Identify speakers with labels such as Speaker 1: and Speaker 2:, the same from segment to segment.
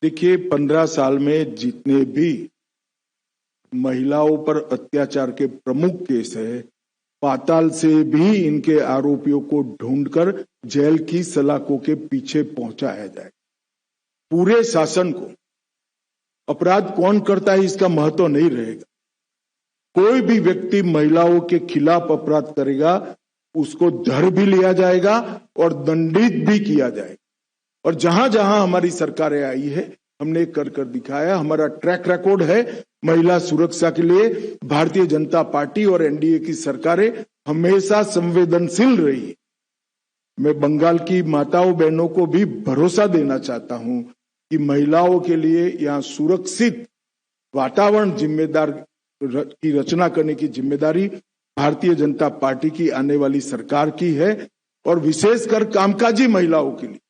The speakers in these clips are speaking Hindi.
Speaker 1: देखिए, 15 साल में जितने भी महिलाओं पर अत्याचार के प्रमुख केस है, पाताल से भी इनके आरोपियों को ढूंढकर जेल की सलाखों के पीछे पहुंचाया जाए। पूरे शासन को अपराध कौन करता है इसका महत्व नहीं रहेगा। कोई भी व्यक्ति महिलाओं के खिलाफ अपराध करेगा, उसको धर भी लिया जाएगा और दंडित भी किया जाएगा। और जहां जहां हमारी सरकारें आई है, हमने कर कर दिखाया। हमारा ट्रैक रिकॉर्ड है महिला सुरक्षा के लिए। भारतीय जनता पार्टी और एनडीए की सरकारें हमेशा संवेदनशील रही है। मैं बंगाल की माताओं बहनों को भी भरोसा देना चाहता हूं कि महिलाओं के लिए यहां सुरक्षित वातावरण की रचना करने की जिम्मेदारी भारतीय जनता पार्टी की आने वाली सरकार की है। और विशेषकर कामकाजी महिलाओं के लिए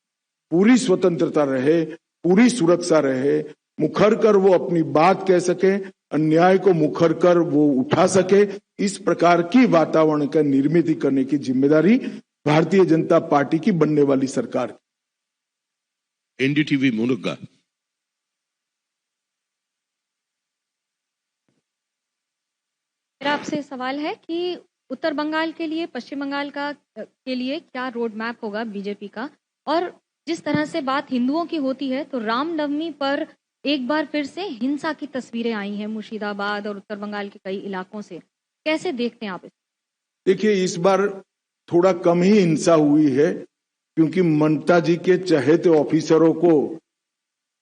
Speaker 1: पूरी स्वतंत्रता रहे, पूरी सुरक्षा रहे, मुखर कर वो अपनी बात कह सके, अन्याय को मुखर कर वो उठा सके। इस प्रकार की वातावरण का निर्मित करने की जिम्मेदारी भारतीय जनता पार्टी की बनने वाली सरकार की।
Speaker 2: एनडीटीवी मुनुगा।
Speaker 3: मेरा आपसे सवाल है कि उत्तर बंगाल के लिए, पश्चिम बंगाल के लिए क्या रोड मैप होगा बीजेपी का? और जिस तरह से बात हिंदुओं की होती है, तो रामनवमी पर एक बार फिर से हिंसा की तस्वीरें आई हैं मुर्शिदाबाद और उत्तर बंगाल के कई इलाकों से। कैसे देखते हैं आप इसे?
Speaker 1: देखिए, इस बार थोड़ा कम ही हिंसा हुई है, क्योंकि ममता जी के चहेते ऑफिसरों को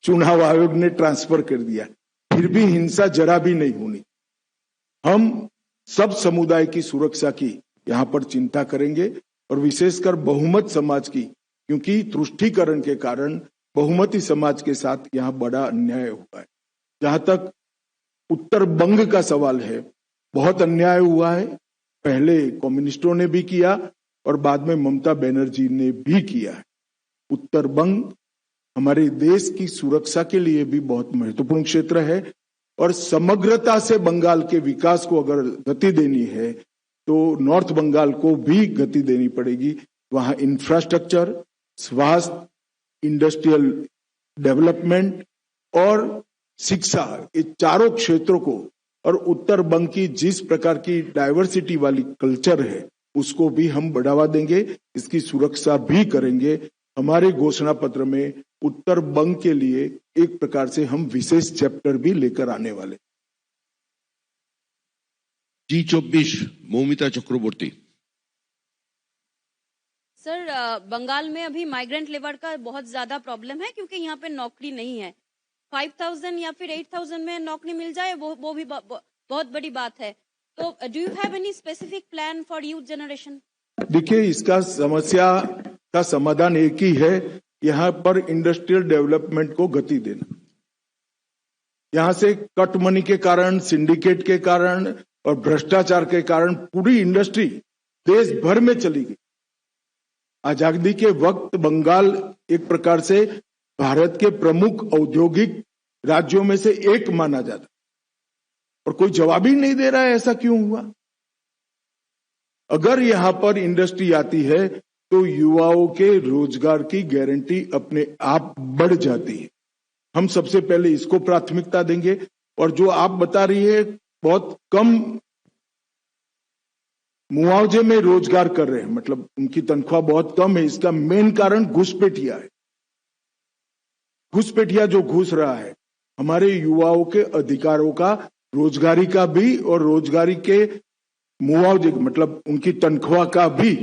Speaker 1: चुनाव आयोग ने ट्रांसफर कर दिया। फिर भी हिंसा जरा भी नहीं होनी। हम सब समुदाय की सुरक्षा की यहाँ पर चिंता करेंगे और विशेषकर बहुमत समाज की, क्योंकि तुष्टीकरण के कारण बहुमती समाज के साथ यहाँ बड़ा अन्याय हुआ है। जहां तक उत्तर बंग का सवाल है, बहुत अन्याय हुआ है। पहले कम्युनिस्टों ने भी किया और बाद में ममता बनर्जी ने भी किया है। उत्तर बंग हमारे देश की सुरक्षा के लिए भी बहुत महत्वपूर्ण क्षेत्र है और समग्रता से बंगाल के विकास को अगर गति देनी है तो नॉर्थ बंगाल को भी गति देनी पड़ेगी। वहां इंफ्रास्ट्रक्चर, स्वास्थ्य, इंडस्ट्रियल डेवलपमेंट और शिक्षा, ये चारों क्षेत्रों को, और उत्तर बंग की जिस प्रकार की डाइवर्सिटी वाली कल्चर है उसको भी हम बढ़ावा देंगे, इसकी सुरक्षा भी करेंगे। हमारे घोषणा पत्र में उत्तर बंग के लिए एक प्रकार से हम विशेष चैप्टर भी लेकर आने वाले।
Speaker 2: G24 मौमिता चक्रवर्ती।
Speaker 4: सर, बंगाल में अभी माइग्रेंट लेबर का बहुत ज्यादा प्रॉब्लम है, क्योंकि यहाँ पे नौकरी नहीं है। 5,000 या फिर 8,000 में नौकरी मिल जाए वो भी बहुत बड़ी बात है। तो do you have any specific plan for youth generation?
Speaker 1: देखिए, इसका समस्या का समाधान एक ही है, यहाँ पर इंडस्ट्रियल डेवलपमेंट को गति देना। यहाँ से कट मनी के कारण, सिंडिकेट के कारण और भ्रष्टाचार के कारण पूरी इंडस्ट्री देश भर में चली गई। आजादी के वक्त बंगाल एक प्रकार से भारत के प्रमुख औद्योगिक राज्यों में से एक माना जाता, और कोई जवाब ही नहीं दे रहा है ऐसा क्यों हुआ। अगर यहां पर इंडस्ट्री आती है तो युवाओं के रोजगार की गारंटी अपने आप बढ़ जाती है। हम सबसे पहले इसको प्राथमिकता देंगे। और जो आप बता रही है बहुत कम मुआवजे में रोजगार कर रहे हैं, मतलब उनकी तनख्वाह बहुत कम है, इसका मेन कारण घुसपैठिया है। घुसपैठिया जो घुस रहा है हमारे युवाओं के अधिकारों का, रोजगारी का भी और रोजगारी के मुआवजे मतलब उनकी तनख्वाह का भी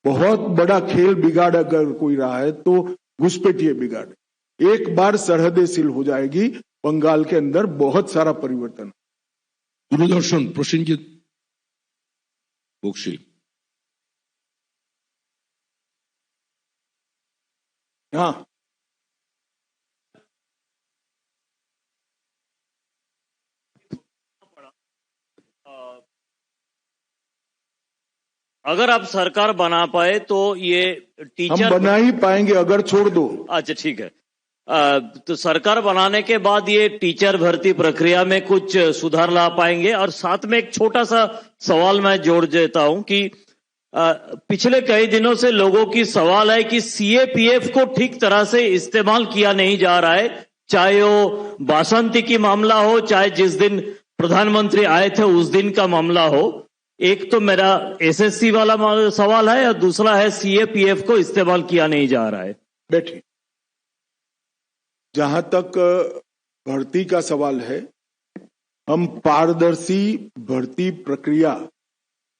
Speaker 1: बहुत बड़ा खेल बिगाड़ अगर कोई रहा है तो घुसपैठिए बिगाड़। एक बार सरहदें सील हो जाएगी, बंगाल के अंदर बहुत सारा परिवर्तन।
Speaker 2: दूरदर्शन प्रसेनजीत बख्शी।
Speaker 1: हाँ,
Speaker 5: अगर आप सरकार बना पाए तो ये टीचर
Speaker 1: हम बना ही पाएंगे अगर छोड़ दो।
Speaker 5: अच्छा, ठीक है। तो सरकार बनाने के बाद ये टीचर भर्ती प्रक्रिया में कुछ सुधार ला पाएंगे? और साथ में एक छोटा सा सवाल मैं जोड़ देता हूं कि पिछले कई दिनों से लोगों की सवाल है कि सीएपीएफ को ठीक तरह से इस्तेमाल किया नहीं जा रहा है। चाहे वो बासंती की मामला हो, चाहे जिस दिन प्रधानमंत्री आए थे उस दिन का मामला हो। एक तो मेरा एसएससी वाला सवाल है और दूसरा है सीएपीएफ को इस्तेमाल किया नहीं जा रहा है।
Speaker 1: बैठिए। जहां तक भर्ती का सवाल है, हम पारदर्शी भर्ती प्रक्रिया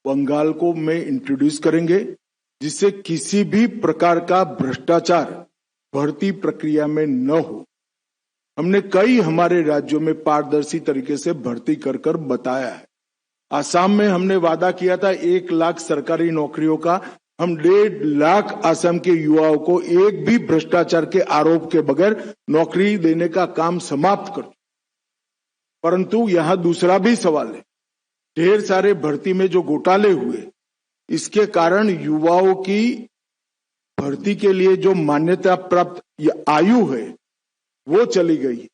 Speaker 1: बंगाल को में इंट्रोड्यूस करेंगे, जिससे किसी भी प्रकार का भ्रष्टाचार भर्ती प्रक्रिया में न हो। हमने कई हमारे राज्यों में पारदर्शी तरीके से भर्ती कर कर बताया है। आसाम में हमने वादा किया था 1 लाख सरकारी नौकरियों का, हम 1.5 लाख आसाम के युवाओं को एक भी भ्रष्टाचार के आरोप के बगैर नौकरी देने का काम समाप्त कर। परंतु यहां दूसरा भी सवाल है, ढेर सारे भर्ती में जो घोटाले हुए, इसके कारण युवाओं की भर्ती के लिए जो मान्यता प्राप्त आयु है वो चली गई।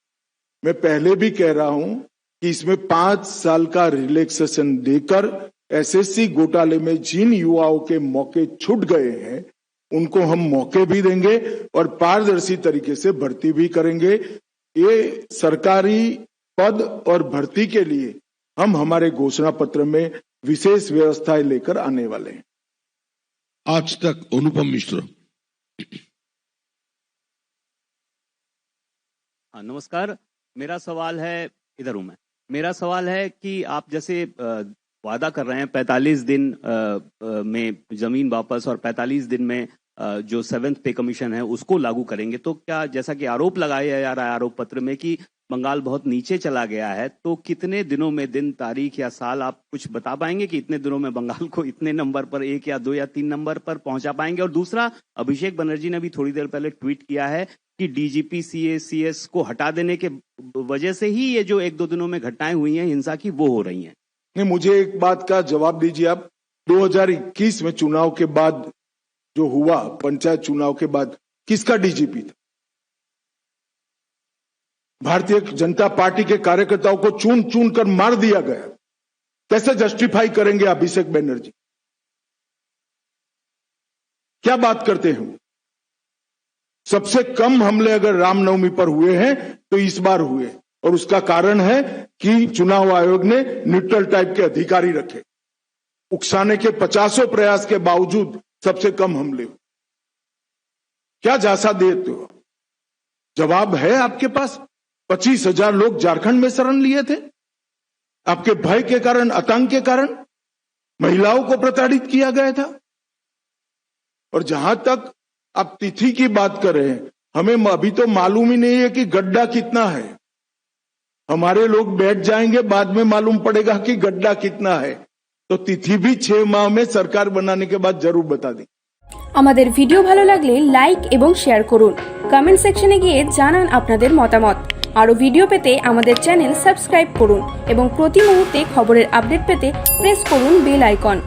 Speaker 1: मैं पहले भी कह रहा हूं कि इसमें 5 साल का रिलैक्सेशन देकर एसएससी घोटाले में जिन युवाओं के मौके छूट गए हैं उनको हम मौके भी देंगे और पारदर्शी तरीके से भर्ती भी करेंगे। ये सरकारी पद और भर्ती के लिए हम हमारे घोषणा पत्र में विशेष व्यवस्थाएं लेकर आने वाले हैं।
Speaker 2: आज तक अनुपम मिश्र।
Speaker 6: नमस्कार, मेरा सवाल है, इधर हूं मैं। मेरा सवाल है कि आप जैसे वादा कर रहे हैं 45 दिन में जमीन वापस और 45 दिन में जो 7th पे कमीशन है उसको लागू करेंगे, तो क्या जैसा कि आरोप लगाया जा रहा है आरोप पत्र में कि बंगाल बहुत नीचे चला गया है, तो कितने दिनों में, दिन, तारीख या साल आप कुछ बता पाएंगे कि इतने दिनों में बंगाल को इतने नंबर पर, 1 या 2 या 3 नंबर पर पहुंचा पाएंगे? और दूसरा, अभिषेक बनर्जी ने भी थोड़ी देर पहले ट्वीट किया है कि डीजीपी सीएस को हटा देने के वजह से ही ये जो 1-2 दिनों में घटनाएं हुई हैं हिंसा की, वो हो रही हैं।
Speaker 1: नहीं, मुझे एक बात का जवाब दीजिए आप। 2021 में चुनाव के बाद जो हुआ, पंचायत चुनाव के बाद, किसका डीजीपी था? भारतीय जनता पार्टी के कार्यकर्ताओं को चुन चुन कर मार दिया गया। कैसे जस्टिफाई करेंगे अभिषेक बनर्जी? क्या बात करते हैं? सबसे कम हमले अगर रामनवमी पर हुए हैं तो इस बार हुए, और उसका कारण है कि चुनाव आयोग ने न्यूट्रल टाइप के अधिकारी रखे। उकसाने के 50 प्रयास के बावजूद सबसे कम हमले हुए। क्या झांसा देते हो? जवाब है आपके पास? 25,000 लोग झारखंड में शरण लिए थे आपके भय के कारण, आतंक के कारण। महिलाओं को प्रताड़ित किया गया था। और जहां तक आप तिथि की बात कर रहे हैं, हमें अभी तो मालूम ही नहीं है कि गड्ढा कितना है। हमारे लोग बैठ जाएंगे, बाद में मालूम पड़ेगा कि गड्ढा कितना है। तो तिथि भी 6 माह में सरकार बनाने के बाद जरूर बता दें।
Speaker 7: আমাদের ভিডিও ভালো লাগলে লাইক এবং শেয়ার করুন। কমেন্ট সেকশনে গিয়ে জানান আপনাদের মতামত। আরো ভিডিও পেতে আমাদের চ্যানেল সাবস্ক্রাইব করুন এবং প্রতি মুহূর্তে খবরের আপডেট পেতে প্রেস করুন বেল আইকন।